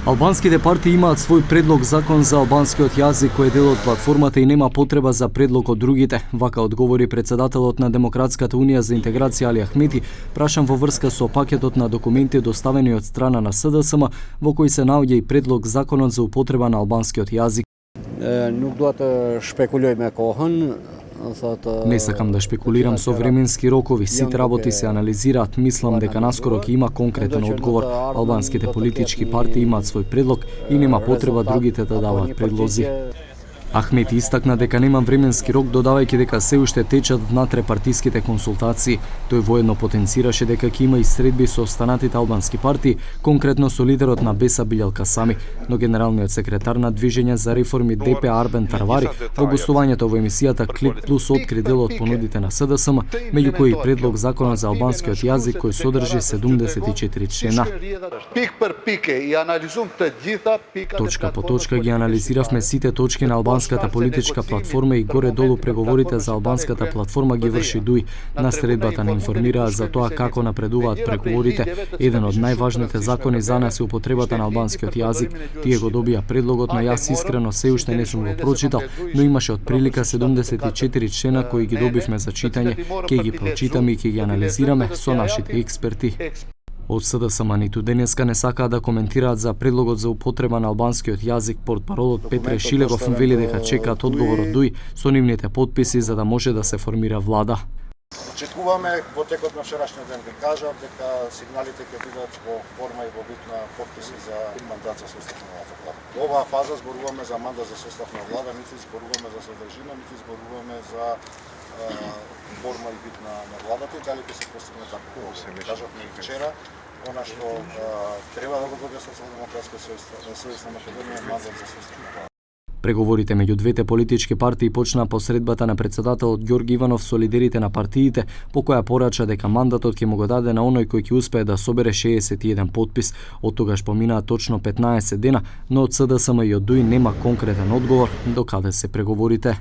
Албанските партии имаат свој предлог закон за албанскиот јазик кој е дел од платформата и нема потреба за предлог од другите. Вака одговори председателот на Демократската унија за интеграција Али Ахмети, прашан во врска со пакетот на документи доставени од страна на СДСМ, во кој се наоѓа и предлог законот за употреба на албанскиот јазик. Nuk dua të shpekuloj me kohën. Не сакам да шпекулирам со временски рокови, сите работи се анализираат, мислам дека наскоро ќе има конкретен одговор. Албанските политички партии имаат свој предлог и нема потреба другите да даваат предлози. Ахмети истакна дека нема временски рок, додавајќи дека се уште течат внатре партиските консултации. Тој воедно потенцираше дека ќе има и средби со останатите албански партии, конкретно со лидерот на Беса Билјал Касами, но генералниот секретар на Движење за реформи ДП Арбен Тарвари во гостувањето во емисијата Клик Плюс откри дел од понудите на СДСМ, меѓу кои и предлог законот за албанскиот јазик кој содржи 74 члена. Точка по точка ги анализиравме сите точки на албанската политичка платформа и горе-долу преговорите за албанската платформа ги врши ДУИ. На средбата не информираа за тоа како напредуваат преговорите. Еден од најважните закони за нас е употребата на албанскиот јазик. Тие го добија предлогот, но јас искрено се уште не сум го прочитал, но имаше отприлика 74 члена кои ги добивме за читање. Ќе ги прочитаме и ќе ги анализираме со нашите експерти. Од СДСМ ниту денеска не сакаат да коментираат за предлогот за употреба на албанскиот јазик. Портпаролот Петре Шилегов вели дека чекаат одговор од ДУИ со нивните потписи за да може да се формира влада. Очекуваме во текот на вчерашниот ден да кажат дека сигналите ќе бидат во форма и во вид на потписи за мандат за состав на влада. Во оваа фаза зборуваме за мандат за состав на влада, ниту зборуваме за содржина, ниту зборуваме за форма и вид на владата и дали ќе се постигне така. Кажавме и вчера, она што треба да го добие Социјалдемократска сојuz на Македонија мандат за состав на влада. Преговорите меѓу двете политички партии почнаа по средбата на председателот Ѓорги Иванов со лидерите на партиите, по која порача дека мандатот ќе му го даде на оној кој ќе успее да собере 61 потпис. Од тогаш поминаа точно 15 дена, но од СДСМ и од ДУИ нема конкретен одговор до каде се преговорите.